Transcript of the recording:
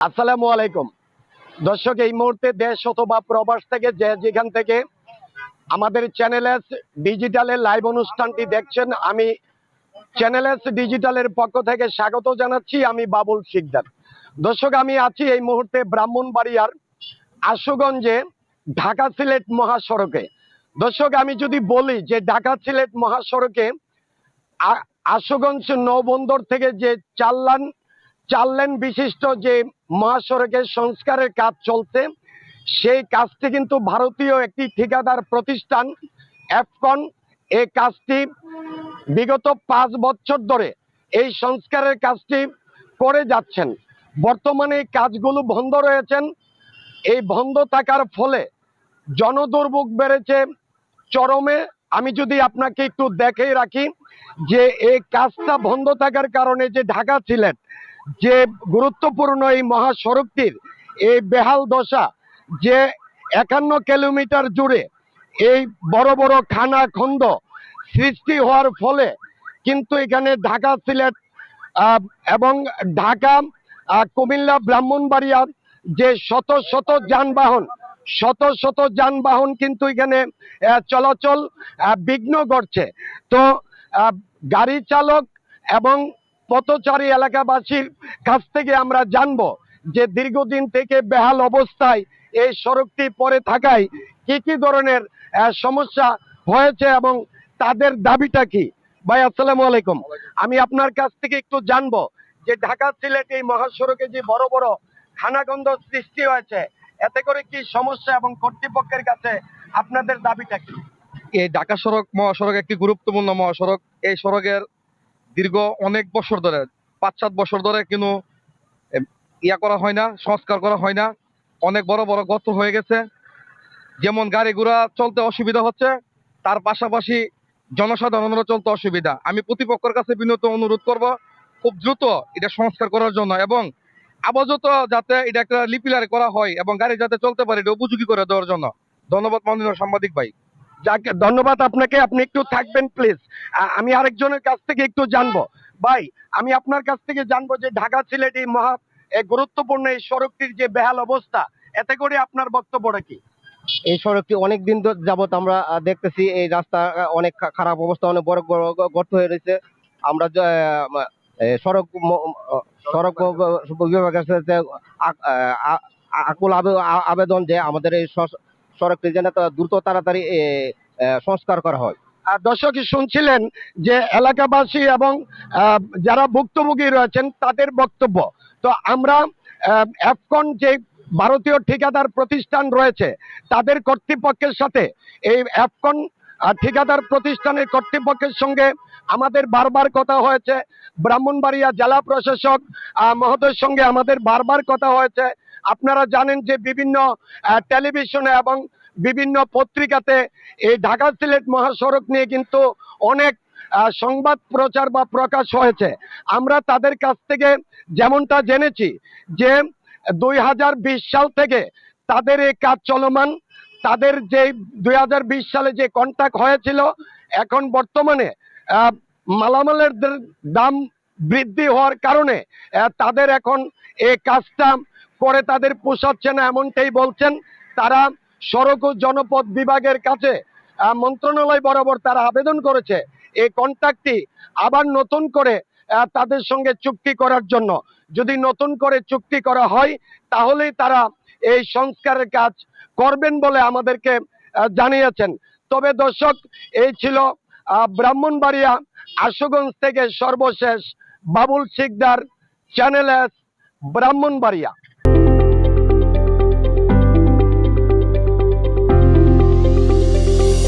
আসসালামু আলাইকুম দর্শক, এই মুহূর্তে দেশ অথবা প্রবাস থেকে যে যেখান থেকে আমাদের চ্যানেলস ডিজিটালের লাইভ অনুষ্ঠানটি দেখছেন, আমি চ্যানেলস ডিজিটালের পক্ষ থেকে স্বাগত জানাচ্ছি। আমি বাবুল শিকদার। দর্শক, আমি আছি এই মুহূর্তে ব্রাহ্মণবাড়িয়ার আশুগঞ্জে ঢাকা সিলেট মহাসড়কে। দর্শক, আমি যদি বলি যে ঢাকা সিলেট মহাসড়কে আশুগঞ্জ নৌবন্দর থেকে যে চার লেন বিশিষ্ট যে মহাসড়কের সংস্কারের কাজ চলছে, সেই কাজটি কিন্তু ভারতীয় একটি ঠিকাদার প্রতিষ্ঠান এফকন এই কাজটি বিগত 5 বছর ধরে এই সংস্কারের কাজটি করে যাচ্ছেন। বর্তমানে এই কাজগুলো বন্ধ রয়েছেন। এই বন্ধ থাকার ফলে জনদুর্ভোগ বেড়েছে চরমে। আমি যদি আপনাকে একটু দেখেই রাখি যে এই কাজটা বন্ধ থাকার কারণে যে ঢাকা সিলেট যে গুরুত্বপূর্ণ এই মহাসড়কটির এই বেহাল দশা, যে 51 কিলোমিটার জুড়ে এই বড় বড় খানা খন্দ সৃষ্টি হওয়ার ফলে কিন্তু এখানে ঢাকা সিলেট এবং ঢাকা কুমিল্লা ব্রাহ্মণবাড়িয়া যে শত শত যানবাহন কিন্তু এখানে চলাচল বিঘ্ন ঘটছে। তো গাড়ি চালক এবং পথচারী এলাকাবাসীর কাছ থেকে আমরা জানবো যে দীর্ঘদিন থেকে বেহাল অবস্থায় এই সড়কটি পড়ে থাকায় কি কি ধরনের সমস্যা হয়েছে এবং তাদের দাবিটা কি। ভাই, আসসালামু আলাইকুম। আমি আপনার কাছ থেকে একটু জানবো যে ঢাকা সিলেট এই মহাসড়কে যে বড় বড় খানাগন্ধ সৃষ্টি হয়েছে, এতে করে কি সমস্যা এবং কর্তৃপক্ষের কাছে আপনাদের দাবিটা কি? এই ঢাকা মহাসড়ক একটি গুরুত্বপূর্ণ মহাসড়ক। এই সড়কের দীর্ঘ অনেক বছর ধরে 5-7 বছর ধরে কিন্তু করা হয় না, সংস্কার করা হয় না। অনেক বড় বড় গর্ত হয়ে গেছে, যেমন গাড়ি ঘোড়া চলতে অসুবিধা হচ্ছে, তার পাশাপাশি জনসাধারণেরও চলতে অসুবিধা। আমি প্রতিপক্ষের কাছে বিনীত অনুরোধ করব খুব দ্রুত এটা সংস্কার করার জন্য, এবং আপাতত যাতে এটা একটা লিপিলারি করা হয় এবং গাড়ি যাতে চলতে পারে এটা উপযোগী করে দেওয়ার জন্য। ধন্যবাদ মাননীয় সাংবাদিক ভাই। যাকে ধন্যবাদ আপনাকে, আপনি একটু থাকবেন প্লিজ। আমি আরেকজনের কাছ থেকে একটু জানবো। ভাই, আমি আপনার কাছ থেকে জানবো যে ঢাকা সিলেট এই গুরুত্বপূর্ণ এই সড়কটির যে বেহাল অবস্থা, এতে করে আপনার বক্তব্যটা কি? এই সড়কটি অনেক দিন যাবত আমরা দেখতেছি এই রাস্তা অনেক খারাপ অবস্থা, অনেক বড় বড় গর্ত হয়ে রয়েছে। আমরা সড়ক সড়ক বিভাগের সাথে আকুল আবেদন যে আমাদের এই সড়কটি যেন দ্রুত তাড়াতাড়ি সংস্কার করা হয়। দর্শক, শুনছিলেন যে এলাকাবাসী এবং যারা ভুক্তভোগী রয়েছেন তাদের বক্তব্য। তো আমরা এফকন যে ভারতীয় ঠিকাদার প্রতিষ্ঠান রয়েছে তাদের কর্তৃপক্ষের সাথে, এই এফকন ঠিকাদার প্রতিষ্ঠানের কর্তৃপক্ষের সঙ্গে আমাদের বারবার কথা হয়েছে। ব্রাহ্মণবাড়িয়া জেলা প্রশাসক মহোদয়ের সঙ্গে আমাদের বারবার কথা হয়েছে। আপনারা জানেন যে বিভিন্ন টেলিভিশনে এবং বিভিন্ন পত্রিকাতে এই ঢাকা সিলেট মহাসড়ক নিয়ে কিন্তু অনেক সংবাদ প্রচার বা প্রকাশ হয়েছে। আমরা তাদের কাছ থেকে যেমনটা জেনেছি যে 2020 সাল থেকে তাদের এই কাজ চলমান। তাদের যে 2020 সালে যে কন্ট্রাক্ট হয়েছিল, এখন বর্তমানে মালামালের দাম বৃদ্ধি হওয়ার কারণে তাদের এখন এই কাজটা করে তাদের পোষাচ্ছে না, এমনটাই বলছেন তারা। সড়ক ও জনপথ বিভাগের কাছে মন্ত্রণালয় বরাবর তারা আবেদন করেছে এই কন্ট্রাক্টটি আবার নতুন করে তাদের সঙ্গে চুক্তি করার জন্য। যদি নতুন করে চুক্তি করা হয় তাহলেই তারা এই সংস্কারের কাজ করবেন বলে আমাদেরকে জানিয়েছেন। তবে দর্শক, এই ছিল ব্রাহ্মণবাড়িয়া আশুগঞ্জ থেকে সর্বশেষ বাবুল শিকদার, চ্যানেল এস, ব্রাহ্মণবাড়িয়া।